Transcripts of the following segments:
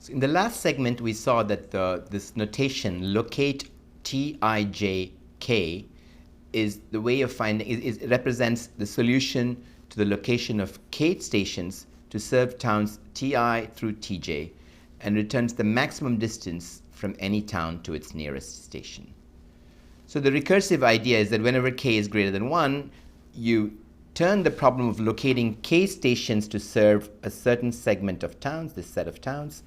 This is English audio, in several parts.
In the last segment, we saw that this notation, locate Tijk, is the way of finding, it represents the solution to the location of k stations to serve towns Ti through Tj, and returns the maximum distance from any town to its nearest station. So the recursive idea is that whenever k is greater than 1, you turn the problem of locating k stations to serve a certain segment of towns, this set of towns,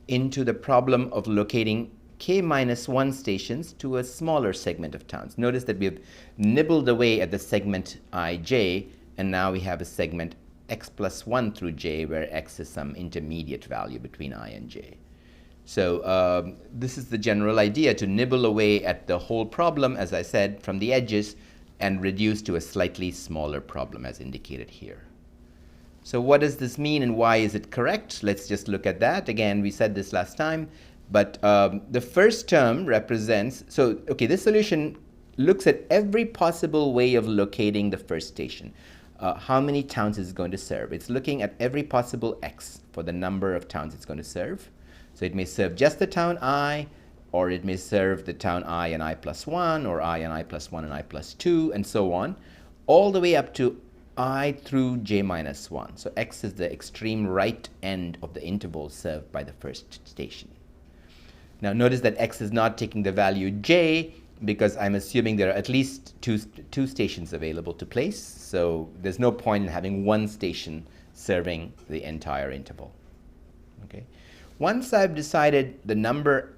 into the problem of locating k minus 1 stations to a smaller segment of towns. Notice that we have nibbled away at the segment ij, and now we have a segment x plus 1 through j, where x is some intermediate value between I and j. So this is the general idea, to nibble away at the whole problem, as I said, from the edges, and reduce to a slightly smaller problem, as indicated here. So what does this mean, and why is it correct? Let's just look at that. Again, we said this last time, but the first term represents, so okay, this solution looks at every possible way of locating the first station. How many towns is it going to serve? It's looking at every possible x for the number of towns it's going to serve. So it may serve just the town I, or it may serve the town I and I plus 1, or I and I plus 1 and I plus 2, and so on, all the way up to I through j minus 1. So x is the extreme right end of the interval served by the first station. Now notice that x is not taking the value j, because I'm assuming there are at least two stations available to place. So there's no point in having one station serving the entire interval. Okay. Once I've decided the number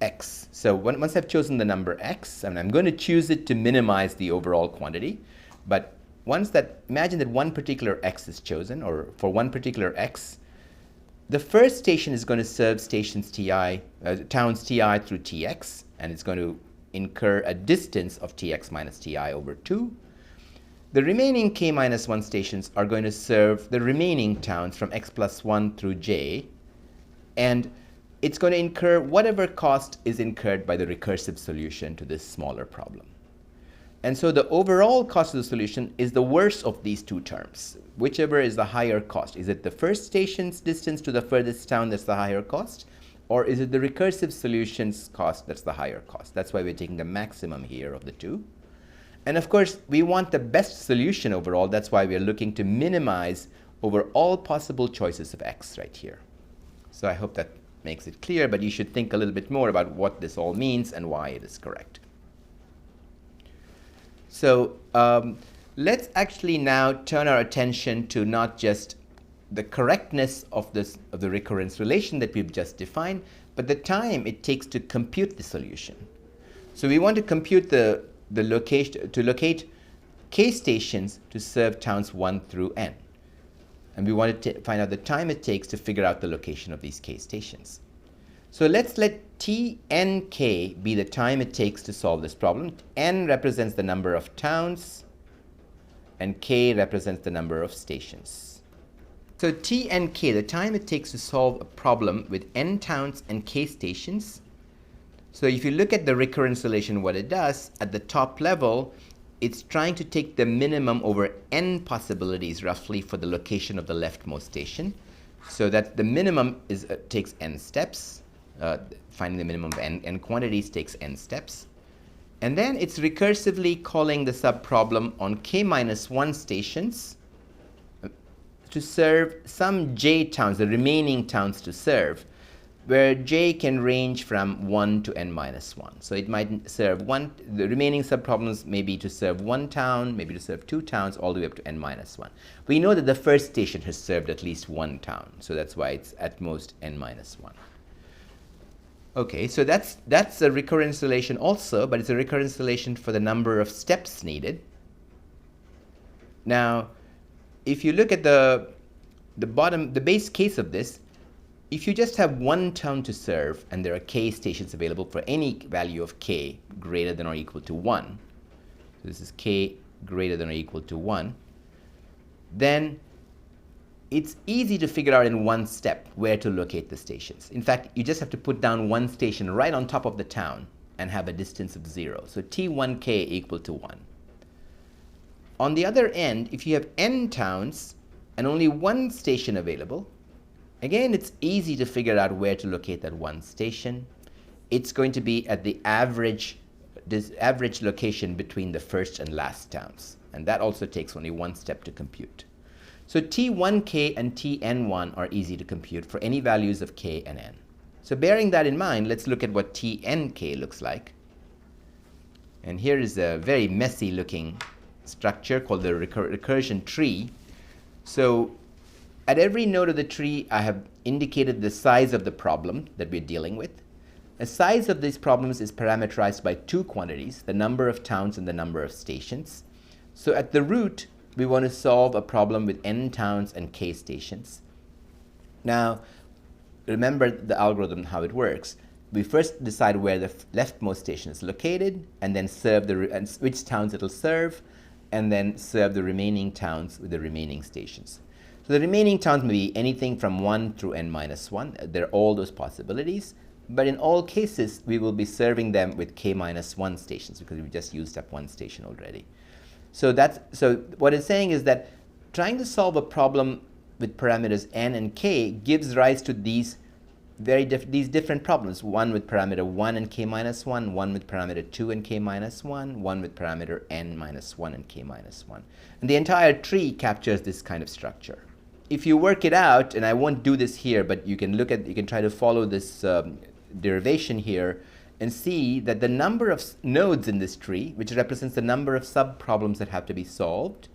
x, so once I've chosen the number x, and I'm going to choose it to minimize the overall quantity, but once that, imagine that one particular x is chosen, or for one particular x, the first station is going to serve stations towns Ti through Tx, and it's going to incur a distance of Tx minus Ti over 2. The remaining k minus 1 stations are going to serve the remaining towns from x plus 1 through j, and it's going to incur whatever cost is incurred by the recursive solution to this smaller problem. And so the overall cost of the solution is the worst of these two terms, whichever is the higher cost. Is it the first station's distance to the furthest town that's the higher cost? Or is it the recursive solution's cost that's the higher cost? That's why we're taking the maximum here of the two. And of course, we want the best solution overall. That's why we're looking to minimize over all possible choices of x right here. So I hope that makes it clear, but you should think a little bit more about what this all means and why it is correct. So let's actually now turn our attention to not just the correctness of the recurrence relation that we've just defined, but the time it takes to compute the solution. So we want to compute the location, to locate k stations to serve towns 1 through n. And we want to find out the time it takes to figure out the location of these k stations. So let's let Tnk be the time it takes to solve this problem. N represents the number of towns, and k represents the number of stations. So Tnk, the time it takes to solve a problem with n towns and k stations. So if you look at the recurrence relation, what it does, at the top level, it's trying to take the minimum over n possibilities, roughly, for the location of the leftmost station. So that the minimum takes n steps. Finding the minimum of n quantities takes n steps. And then it's recursively calling the subproblem on k minus 1 stations to serve some j towns, the remaining towns to serve, where j can range from 1 to n minus 1. So it might serve the remaining subproblems may be to serve 1 town, maybe to serve 2 towns, all the way up to n minus 1. We know that the first station has served at least 1 town, so that's why it's at most n minus 1. Okay, so that's a recurrence relation also, but it's a recurrence relation for the number of steps needed. Now, if you look at the base case of this, if you just have 1 town to serve and there are k stations available for any value of k greater than or equal to 1, so this is k greater than or equal to 1, then it's easy to figure out in one step where to locate the stations. In fact, you just have to put down one station right on top of the town and have a distance of 0. So T1k equal to 1. On the other end, if you have n towns and only one station available, Again, it's easy to figure out where to locate that one station. It's going to be at the this average location between the first and last towns. And that also takes only one step to compute. So T1k and Tn1 are easy to compute for any values of k and n. So bearing that in mind, let's look at what Tnk looks like. And here is a very messy looking structure called the recursion tree. So at every node of the tree, I have indicated the size of the problem that we're dealing with. The size of these problems is parameterized by two quantities, the number of towns and the number of stations. So at the root, we want to solve a problem with n towns and k stations. Now, remember the algorithm, how it works. We first decide where the leftmost station is located, and then serve which towns it'll serve, and then serve the remaining towns with the remaining stations. So the remaining towns may be anything from 1 through n-1. There are all those possibilities. But in all cases, we will be serving them with k-1 stations because we've just used up one station already. So what it's saying is that trying to solve a problem with parameters n and k gives rise to these different problems. One with parameter 1 and k-1, one with parameter 2 and k-1, one with parameter n-1 and k-1. And the entire tree captures this kind of structure. If you work it out, and I won't do this here, but you can try to follow this derivation here and see that the number of nodes in this tree, which represents the number of subproblems that have to be solved,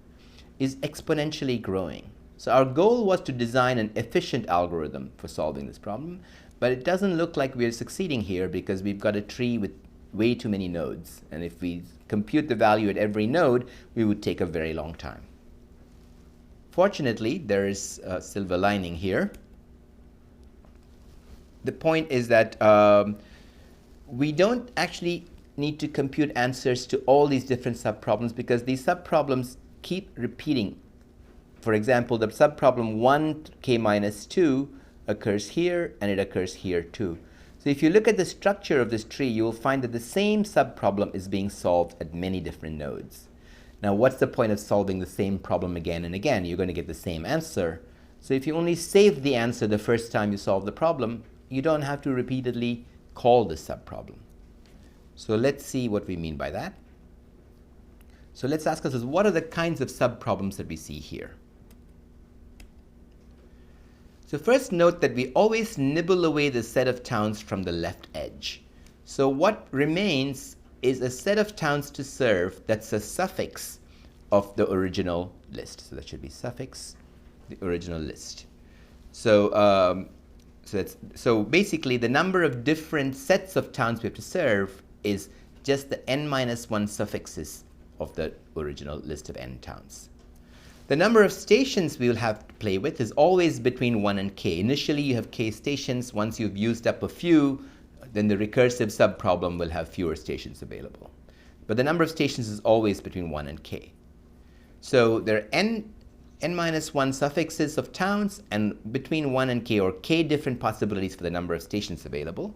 is exponentially growing. So our goal was to design an efficient algorithm for solving this problem, but it doesn't look like we're succeeding here because we've got a tree with way too many nodes. And if we compute the value at every node, we would take a very long time. Fortunately, there is a silver lining here. The point is that we don't actually need to compute answers to all these different subproblems because these subproblems keep repeating. For example, the subproblem 1k-2 occurs here, and it occurs here too. So if you look at the structure of this tree, you will find that the same subproblem is being solved at many different nodes. Now, what's the point of solving the same problem again and again? You're going to get the same answer. So if you only save the answer the first time you solve the problem, you don't have to repeatedly call this subproblem. So let's see what we mean by that. So let's ask ourselves, what are the kinds of subproblems that we see here? So first note that we always nibble away the set of towns from the left edge. So what remains is a set of towns to serve that's a suffix of the original list. So that should be suffix, the original list. So basically the number of different sets of towns we have to serve is just the n-1 suffixes of the original list of n towns. The number of stations we will have to play with is always between 1 and k. Initially you have k stations. Once you've used up a few, then the recursive subproblem will have fewer stations available. But the number of stations is always between 1 and k. So there are n-1 suffixes of towns, and between 1 and k, or k different possibilities for the number of stations available.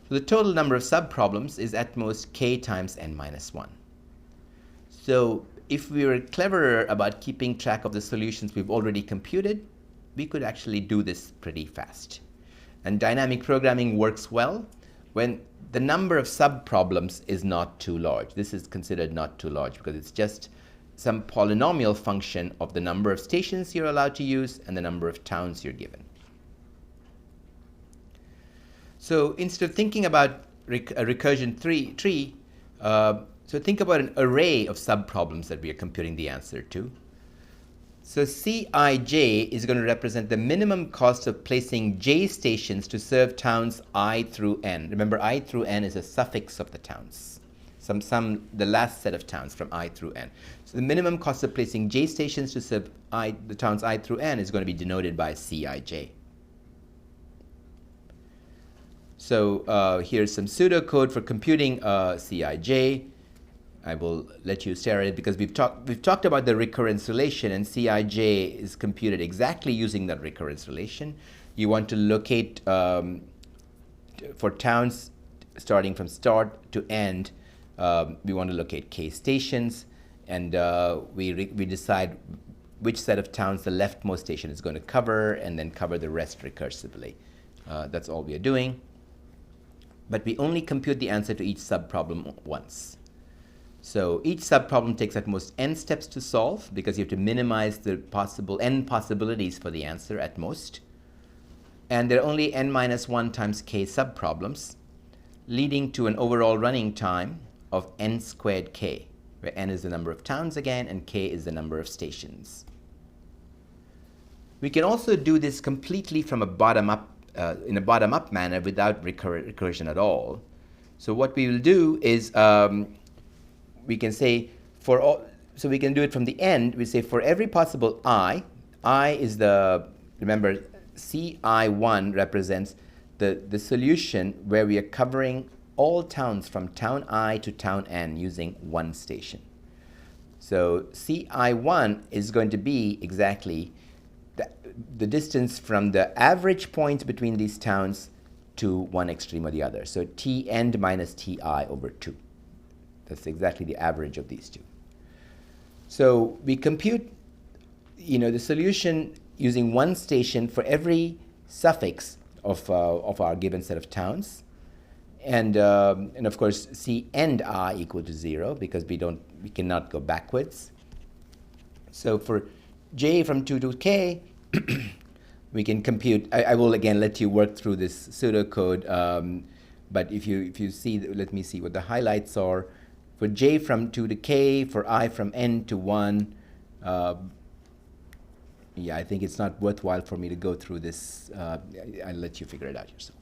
So the total number of subproblems is at most k times n-1. So if we were cleverer about keeping track of the solutions we've already computed, we could actually do this pretty fast. And dynamic programming works well when the number of subproblems is not too large. This is considered not too large because it's just some polynomial function of the number of stations you're allowed to use and the number of towns you're given. So instead of thinking about a recursion tree, so think about an array of subproblems that we are computing the answer to. So Cij is going to represent the minimum cost of placing j stations to serve towns I through n. Remember, I through n is a suffix of the towns. The last set of towns from I through n. So the minimum cost of placing j stations to serve the towns I through n is going to be denoted by Cij. So here's some pseudocode for computing Cij. I will let you stare at it because we've talked about the recurrence relation, and Cij is computed exactly using that recurrence relation. You want to locate for towns starting from start to end. We want to locate k stations, and we decide which set of towns the leftmost station is going to cover, and then cover the rest recursively. That's all we are doing. But we only compute the answer to each subproblem once. So each subproblem takes at most n steps to solve, because you have to minimize the possible n possibilities for the answer at most. And there are only n minus 1 times k subproblems, leading to an overall running time of n squared k, where n is the number of towns again, and k is the number of stations. We can also do this completely from a bottom-up, in a bottom-up manner without recursion at all. So what we will do is we can say for all, so we can do it from the end. We say for every possible I is the, remember, CI1 represents the solution where we are covering all towns from town I to town N using one station. So CI1 is going to be exactly the distance from the average point between these towns to one extreme or the other. So T end minus Ti over 2. That's exactly the average of these two. So we compute, the solution using one station for every suffix of our given set of towns. And of course, C end I equal to 0, because we cannot go backwards. So for j from 2 to k, we can compute. I will again let you work through this pseudocode, but if you see, let me see what the highlights are. For j from 2 to k, for I from n to 1, yeah, I think it's not worthwhile for me to go through this. I'll let you figure it out yourself.